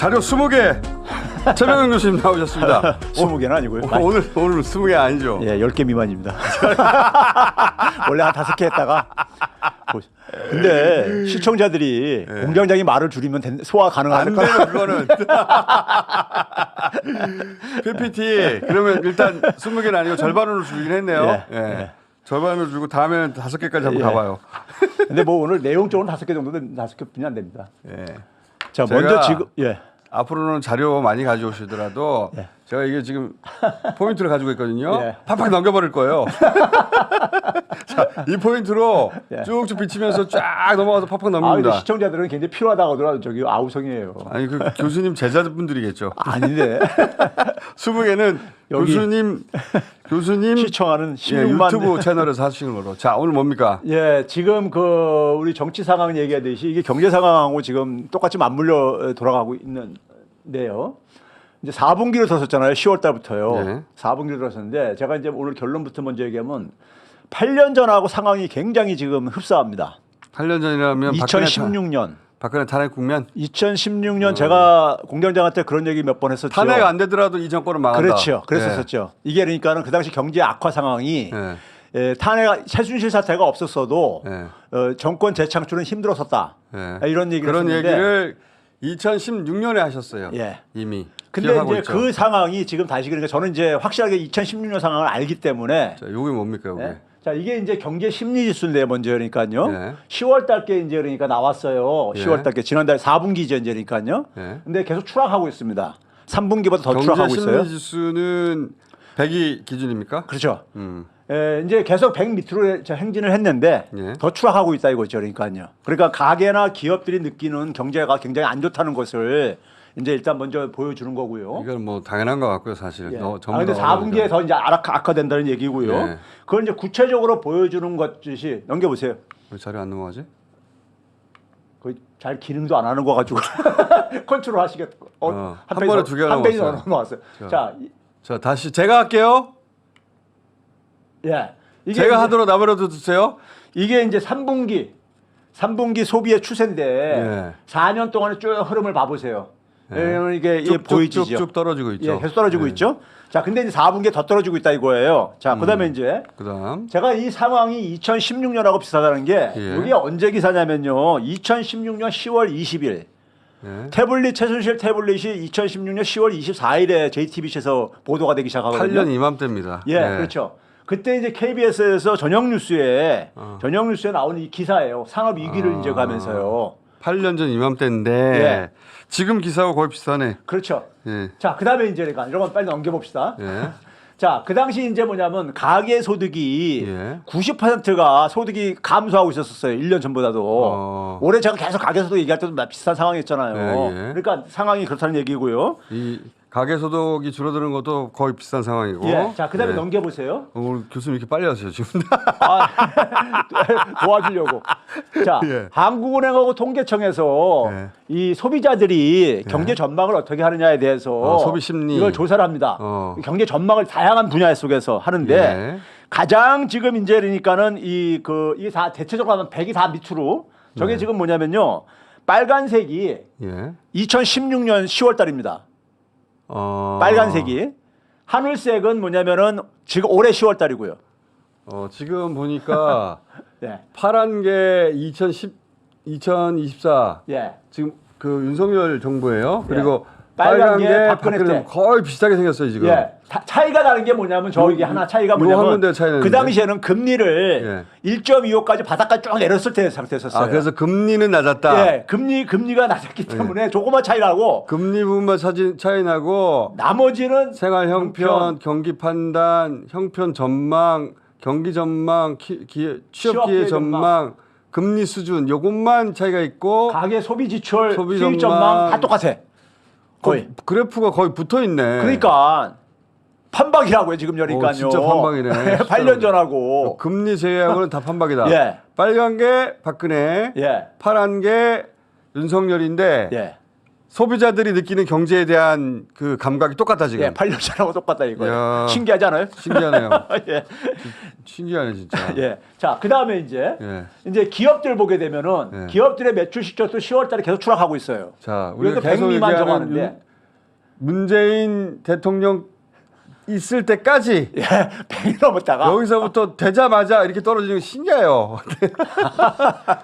자료 20개 최병현 교수님 나오셨습니다. 20개는 아니고요. 오늘 20개 아니죠? 예, 10개 미만입니다. 원래 한 5개 했다가. 근데 시청자들이 공장장이 말을 줄이면 소화 안 가능할까? 돼요, 그거는. PPT 그러면 일단 20개는 아니고 절반으로 줄긴 했네요. 예, 예. 예. 절반으로 줄고 다음에는 5개까지 한번 가봐요. 근데 뭐 오늘 내용적으로 5개 정도는 5개뿐이 안 됩니다. 예. 자, 제가 먼저 지금 앞으로는 자료 많이 가져오시더라도 제가 이게 지금 포인트를 가지고 있거든요. 예. 팍팍 넘겨버릴 거예요. 자, 이 포인트로 쭉쭉 비치면서 쫙 넘어가서 팍팍 근데 넘깁니다. 시청자들은 굉장히 필요하다고 하더라도 저기 아우성이에요. 아니 그 교수님 제자분들이겠죠. 아닌데 20개는 여기 교수님 시청하는 예, 16만 유튜브 채널에서 하시는 거로. 자, 오늘 뭡니까? 예, 지금 그 우리 정치 상황 얘기하듯이 이게 경제 상황하고 지금 똑같이 맞물려 돌아가고 있는데요. 이제 4분기로 들어섰잖아요. 10월 달부터요. 네. 4분기로 들어섰는데 제가 이제 오늘 결론부터 먼저 얘기하면 8년 전하고 상황이 굉장히 지금 흡사합니다. 8년 전이라면 2016년. 박근혜 탄핵 국면. 2016년 제가 공장장한테 그런 얘기 몇 번 했었죠. 탄핵 안 되더라도 이 정권은 망한다. 그렇죠. 그랬었죠. 이게 그러니까는 그 당시 경제 악화 상황이 탄핵 최순실 사태가 없었어도 정권 재창출은 힘들었었다. 이런 얘기를 그런 했었는데 얘기를 2016년에 하셨어요. 예. 이미. 근데 기억하고 이제 있죠? 그 상황이 지금 다시 그러니까 저는 이제 확실하게 2016년 상황을 알기 때문에 자, 요게 뭡니까, 요게? 예? 자, 이게 이제 경제 심리 지수인데 먼저 그러니까요. 예. 10월 달께 이제 그러니까 나왔어요. 예. 10월 달께 지난달 4분기 전이니까요. 예. 근데 계속 추락하고 있습니다. 3분기보다 더 경제 추락하고 있어요. 심리 지수는 100이 기준입니까? 그렇죠. 이제 계속 100 밑으로 행진을 했는데 예. 더 추락하고 있다 이거죠. 그러니까요. 그러니까 가게나 기업들이 느끼는 경제가 굉장히 안 좋다는 것을 이제 일단 먼저 보여주는 거고요. 이건 뭐 당연한 것 같고요, 사실. 예. 전부 근데 다 4분기에 더 이제 악화된다는 얘기고요. 예. 그걸 이제 구체적으로 보여주는 것이 넘겨보세요. 왜 자료 안 넘어가지? 거의 잘 기능도 안 하는 거 가지고 컨트롤 하시겠고 한 번에 2개가 한 페이지 넘어갔어요. 넘어왔어요. 자, 다시 제가 할게요. 예, 이게 제가 이제, 하도록 나버려도 주세요. 이게 이제 3분기 소비의 추세인데 예. 4년 동안의 쭉 흐름을 봐보세요. 이게 쭉, 보이지죠. 쭉 떨어지고 있죠. 예, 계속 떨어지고 있죠. 자, 근데 이제 4분기에 더 떨어지고 있다 이거예요. 자, 그다음에 이제 그다음 제가 이 상황이 2016년하고 비슷하다는 게 이게 언제 기사냐면요. 2016년 10월 20일. 최순실 태블릿이 2016년 10월 24일에 JTBC에서 보도가 되기 시작하거든요. 8년 이맘때입니다. 예, 그렇죠. 그때 이제 KBS에서 저녁 뉴스에 나오는 이 기사예요. 산업 위기를 이제 가면서요. 8년 전 이맘때인데 지금 기사하고 거의 비슷하네. 그렇죠. 예. 자, 그다음에 이제 이런 건 빨리 넘겨봅시다. 예. 자, 그 당시 이제 뭐냐면 가계 소득이 예. 90%가 소득이 감소하고 있었어요. 1년 전보다도. 올해 제가 계속 가계 소득 얘기할 때도 비슷한 상황이었잖아요. 예, 예. 그러니까 상황이 그렇다는 얘기고요. 이 가계 소득이 줄어드는 것도 거의 비슷한 상황이고. 예. 자, 그다음에 넘겨보세요. 오늘 교수님 이렇게 빨리 하세요 지금. 도와주려고. 자, 예. 한국은행하고 통계청에서 이 소비자들이 경제 전망을 어떻게 하느냐에 대해서 소비 심리 이걸 조사를 합니다. 경제 전망을 다양한 분야 속에서 하는데 가장 지금 이제 그러니까는 이게 다 대체적으로 하면 100이 다 밑으로 저게 지금 뭐냐면요. 빨간색이 2016년 10월 달입니다. 빨간색이. 하늘색은 뭐냐면은 지금 올해 10월 달이고요. 지금 보니까 네. 파란 게 2024 예. 지금 그 윤석열 정부예요. 그리고 빨간 게 박근혜 때. 거의 비슷하게 생겼어요 지금. 예. 차이가 나는 게 뭐냐면 저기 하나 차이가 뭐냐면 그 당시에는 금리를 1.25까지 바닥까지 쭉 내렸을 때 상태였었어요. 그래서 금리는 낮았다. 예. 금리가 낮았기 때문에 조그만 차이 나고 금리 부분만 차이 나고 나머지는 생활 형편, 경기 판단, 형편 전망, 경기 전망, 취업 기회 전망, 금리 수준 요것만 차이가 있고 가계 소비 지출, 소비 수익 전망 다 똑같아. 거의. 그래프가 거의 붙어 있네. 그러니까 판박이라고요 지금 여니까요. 진짜 판박이네. 8년 전하고. 금리 제외하고는 다 판박이다. 예. 빨간 게 박근혜, 파란 게 윤석열인데 소비자들이 느끼는 경제에 대한 그 감각이 똑같다 지금. 예, 8년 전하고 똑같다 이거예요. 야. 신기하지 않아요? 신기하네요. 예. 신기하네 진짜. 예. 자, 그다음에 이제 기업들 보게 되면은 예. 기업들의 매출 실적도 10월 달에 계속 추락하고 있어요. 자, 우리가 우리가 계속 100 미만 얘기하는 정하는데 문재인 대통령 있을 때까지 예, 100이 넘었다가 여기서부터 되자마자 이렇게 떨어지는 게 신기해요.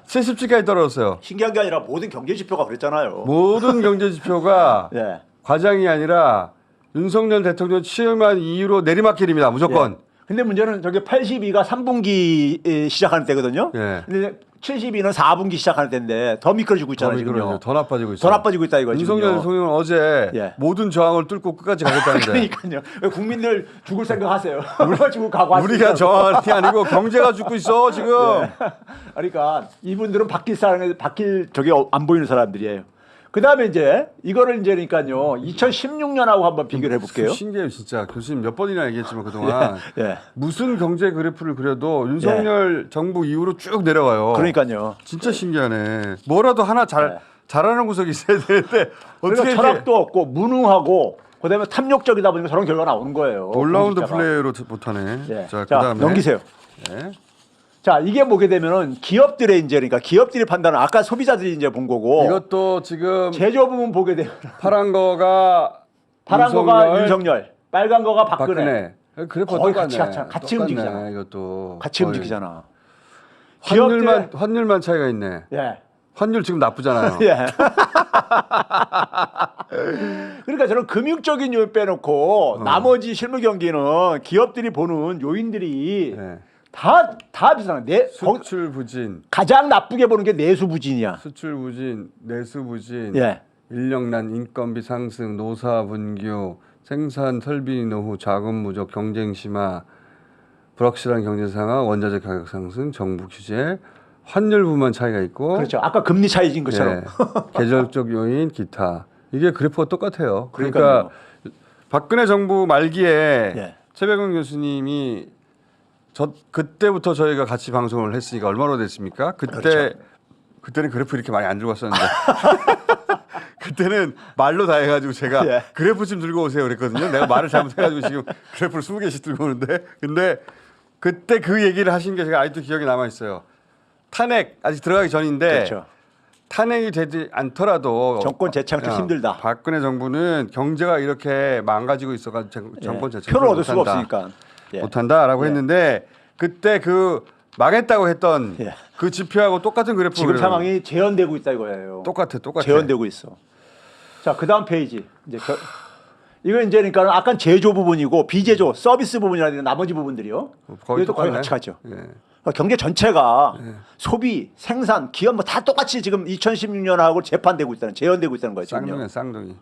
70까지 떨어졌어요. 신기한 게 아니라 모든 경제 지표가 그랬잖아요. 모든 경제 지표가 예. 과장이 아니라 윤석열 대통령 취임한 이후로 내리막길입니다. 무조건. 근데 문제는 저게 82가 3분기 시작하는 때거든요. 예. 근데 72는 4분기 시작하는 때인데 더 미끄러지고 있잖아요. 지금요. 더 나빠지고 있어요. 더 나빠지고 있다 이거죠. 윤석열 대통령은 어제 예. 모든 저항을 뚫고 끝까지 가겠다는데 그러니까요. 국민들 죽을 생각하세요. 우리가 죽을 각오하시죠. 우리가 저항하는 게 아니고 경제가 죽고 있어 지금. 그러니까 이분들은 바뀔 저게 안 보이는 사람들이에요. 그다음에 이제 이거를 이제 그러니까요. 2016년하고 한번 비교를 해볼게요. 신기해요 진짜. 교수님 몇 번이나 얘기했지만 그동안 예. 무슨 경제 그래프를 그려도 윤석열 정부 이후로 쭉 내려와요. 그러니까요. 진짜 신기하네. 뭐라도 하나 잘하는 구석이 있어야 되는데 그러니까 어떻게 철학도 없고 무능하고 그다음에 탐욕적이다 보니까 저런 결과가 나오는 거예요. 올라운드 공직자가. 플레이로 못하네. 예. 자, 자, 그다음에 넘기세요. 예. 자, 이게 보게 되면은 기업들의 이제 그러니까 기업들이 판단은 아까 소비자들이 이제 본 거고 이것도 지금 제조 부분 보게 되면 파란 거가 윤석열, 빨간 거가 박근혜. 그래프 거의 똑같네. 같이 움직이잖아. 이것도 같이 거의. 움직이잖아. 환율만 차이가 있네. 예. 환율 지금 나쁘잖아요. 예. 그러니까 저는 금융적인 요인 빼놓고 나머지 실무 경기는 기업들이 보는 요인들이 네. 다 비슷한 수출 부진, 가장 나쁘게 보는 게 내수 부진이야. 수출 부진, 내수 부진, 예. 인력난, 인건비 상승, 노사 분규, 생산 설비 노후, 자금 부족, 경쟁 심화, 불확실한 경제 상황, 원자재 가격 상승, 정부 규제, 환율 부만 차이가 있고, 그렇죠. 아까 금리 차이진 것처럼. 예, 계절적 요인, 기타. 이게 그래프가 똑같아요. 그러니까 그러니까요. 박근혜 정부 말기에 예. 최백운 교수님이 그때부터 저희가 같이 방송을 했으니까 얼마나 됐습니까? 그렇죠. 그때는 그래프 이렇게 많이 안 들고 왔었는데 그때는 말로 다 해가지고 제가 예. 그래프 좀 들고 오세요 그랬거든요. 내가 말을 잘못해가지고 지금 그래프를 20개씩 들고 오는데 근데 그때 그 얘기를 하신 게 제가 아직도 기억에 남아 있어요. 탄핵 아직 들어가기 전인데 그렇죠. 탄핵이 되지 않더라도 정권 재창 좀 힘들다. 박근혜 정부는 경제가 이렇게 망가지고 있어가지고 정권 재창 표를 얻을 수가 없으니까. 예. 못한다라고 예. 했는데 그때 그 망했다고 했던 예. 그 지표하고 똑같은 그래프 지금 상황이 재현되고 있다 이거예요. 똑같아. 재현되고 있어. 자, 그다음 페이지. 이거 이제 그러니까 아까 제조 부분이고 비제조 서비스 부분이라든가 나머지 부분들이요. 거의 이것도 거의 똑같네. 같이 갔죠. 예. 경제 전체가 소비, 생산, 기업 뭐 다 똑같이 지금 2016년하고 재판되고 있다는 재현되고 있다는 거예요. 지금요. 쌍둥이.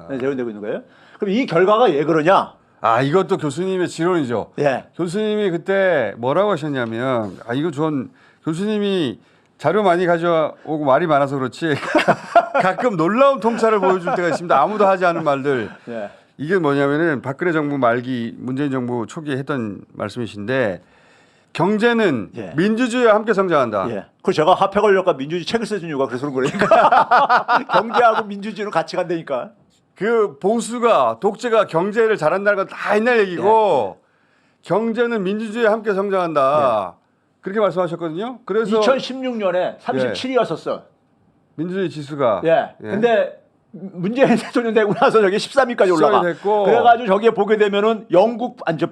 네, 재현되고 있는 거예요. 그럼 이 결과가 왜 그러냐? 아 이것도 교수님의 지론이죠. 예. 교수님이 그때 뭐라고 하셨냐면 이거 전 교수님이 자료 많이 가져오고 말이 많아서 그렇지 가끔 놀라운 통찰을 보여줄 때가 있습니다. 아무도 하지 않은 말들. 예. 이게 뭐냐면은 박근혜 정부 말기 문재인 정부 초기에 했던 말씀이신데 경제는 예. 민주주의와 함께 성장한다. 예. 그 제가 화폐 권력과 민주주의 책을 써준 이유가 그래서 그런 거니까. 경제하고 민주주의는 같이 간다니까. 그 보수가 독재가 경제를 잘한다는 건 다 옛날 얘기고 경제는 민주주의와 함께 성장한다. 그렇게 말씀하셨거든요. 그래서 2016년에 37이었었어. 민주주의 지수가 예. 근데 문재인 대통령 되고 나서 저게 13위까지 올라가. 됐고. 그래가지고 저기에 보게 되면은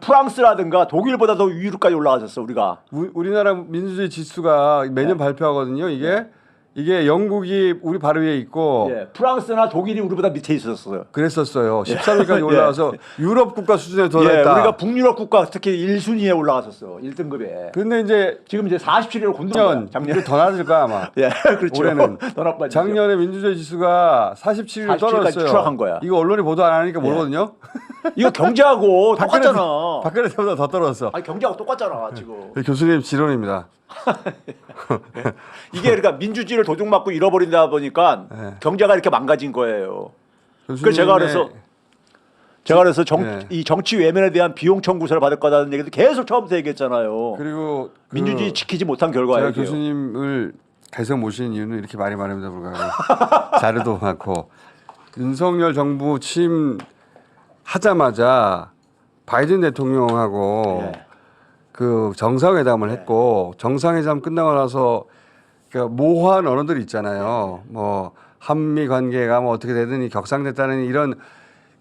프랑스라든가 독일보다 더 위로까지 올라가셨어 우리가. 우리나라 민주주의 지수가 매년 발표하거든요. 이게 영국이 우리 바로 위에 있고 예. 프랑스나 독일이 우리보다 밑에 있었어요. 그랬었어요. 13위까지 올라와서 유럽 국가 수준에 도달했다. 우리가 북유럽 국가 특히 1순위에 올라갔었어. 1등급에. 근데 이제 지금 이제 47위로 곤두는 작년에 더 낮을 거야 아마. 예, 그렇죠. 올해는 더 나빠지죠. 작년에 민주주의 지수가 47위로 47위까지 떨어졌어요. 추락한 거야. 이거 언론이 보도 안 하니까 모르거든요. 이거 경제하고 똑같잖아. 박근혜 때보다 더 떨어졌어. 아니 경제하고 똑같잖아 지금. 교수님 지론입니다. 이게 그러니까 민주주의를 도둑맞고 잃어버린다 보니까 경제가 이렇게 망가진 거예요. 그래서 제가 그래서 이 정치 외면에 대한 비용 청구서를 받을 거다는 얘기도 계속 처음부터 얘기했잖아요. 그리고 민주주의 지키지 못한 결과예요. 제가 교수님을 계속 모시는 이유는 이렇게 말이 많음에도 불구하고 자료도 많고 윤석열 정부 취임하자마자 바이든 대통령하고 예. 그 정상회담을 했고 정상회담 끝나고 나서 그 모호한 언어들이 있잖아요. 뭐 한미 관계가 뭐 어떻게 되더니 격상됐다는 이런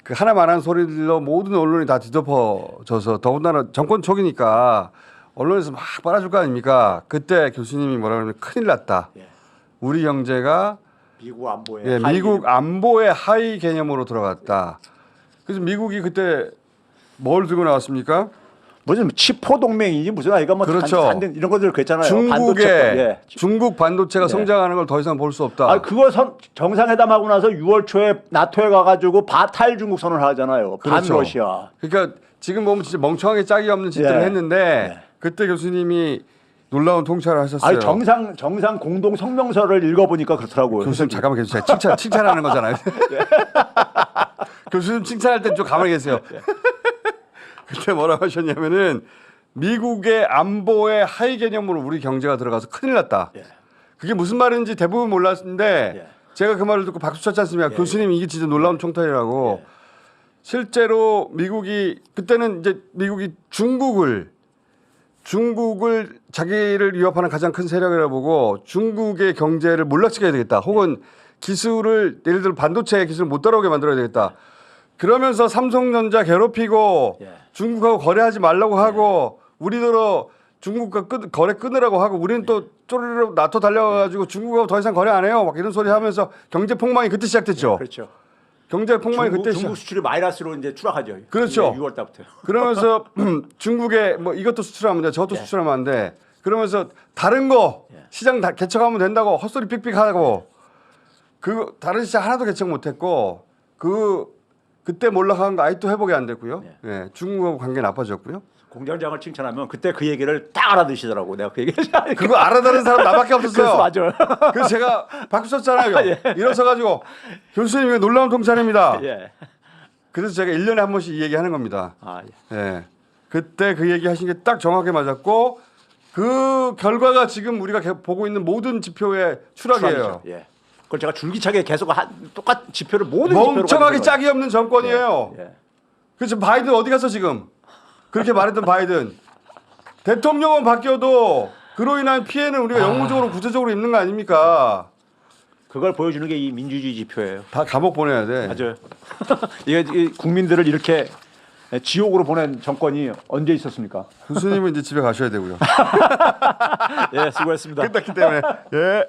그 하나 말하는 소리들로 모든 언론이 다 뒤덮어져서 더군다나 정권 초기니까 언론에서 막 빨아줄 거 아닙니까? 그때 교수님이 뭐라 그러면 큰일 났다. 예. 우리 경제가 미국 안보에 예, 미국 안보의 하위 개념으로 들어갔다. 그래서 미국이 그때 뭘 들고 나왔습니까? 무슨 치포 동맹이지 무슨 아이가 뭐 그렇죠. 이런 것들 그랬잖아요. 중국의 예. 중국 반도체가 네. 성장하는 걸 더 이상 볼 수 없다. 아 그거 정상회담하고 나서 6월 초에 나토에 가가지고 탈중국 선언을 하잖아요. 그렇죠. 반러시아. 그러니까 지금 보면 진짜 멍청하게 짝이 없는 짓들을 예. 했는데 예. 그때 교수님이 놀라운 통찰을 하셨어요. 아니 정상 공동 성명서를 읽어보니까 그렇더라고요. 교수님 잠깐만 계세요. 칭찬하는 거잖아요. 교수님 칭찬할 때 좀 가만히 계세요. 그때 뭐라고 하셨냐면은 미국의 안보의 하위 개념으로 우리 경제가 들어가서 큰일 났다. 예. 그게 무슨 말인지 대부분 몰랐는데 예. 제가 그 말을 듣고 박수 쳤지 않습니까? 교수님 이게 진짜 놀라운 총탄이라고. 실제로 미국이 그때는 이제 미국이 중국을 자기를 위협하는 가장 큰 세력이라고 보고 중국의 경제를 몰락시켜야 되겠다. 혹은 기술을 예를 들어 반도체 기술을 못 따라오게 만들어야 되겠다. 그러면서 삼성전자 괴롭히고 예. 중국하고 거래하지 말라고 하고 우리더러 중국과 거래 끊으라고 하고 우리는 또 쪼르르 나토 달려가지고 중국하고 더 이상 거래 안 해요. 막 이런 소리 하면서 경제 폭망이 그때 시작됐죠. 그렇죠. 경제 폭망이 그때 중국 수출이 마이너스로 이제 추락하죠. 그렇죠. 6월 달부터. 그러면서 중국에 뭐 이것도 수출하면 돼, 저것도 수출하면 안 돼. 그러면서 다른 거 시장 다 개척하면 된다고 헛소리 삑삑하고 그 다른 시장 하나도 개척 못했고 그때 몰락한 거 아직도 회복이 안 됐고요. 예, 중국하고 관계 나빠졌고요. 공장장을 칭찬하면 그때 그 얘기를 딱 알아듣시더라고. 내가 그 얘기를. 그거 알아듣는 사람 나밖에 없었어요. 맞아요. 그래서 제가 박수 쳤잖아요. 일어서 가지고 교수님 이거 놀라운 통찰입니다. 예. 그래서 제가 1년에 한 번씩 이 얘기 하는 겁니다. 아, 예. 예. 그때 그 얘기 하신 게 딱 정확하게 맞았고 그 결과가 지금 우리가 보고 있는 모든 지표의 추락이에요. 추락이죠. 예. 그걸 제가 줄기차게 계속 똑같은 지표를 모든 지표로 멍청하게 짝이 없는 정권이에요. 예. 그래서 바이든 어디 갔어 지금? 그렇게 말했던 바이든 대통령은 바뀌어도 그로 인한 피해는 우리가 영구적으로 구체적으로 입는 거 아닙니까? 그걸 보여주는 게 이 민주주의 지표예요. 다 감옥 보내야 돼. 맞아요. 이게 국민들을 이렇게 지옥으로 보낸 정권이 언제 있었습니까? 교수님은 이제 집에 가셔야 되고요. 예, 수고했습니다. 끝났기 때문에. 예.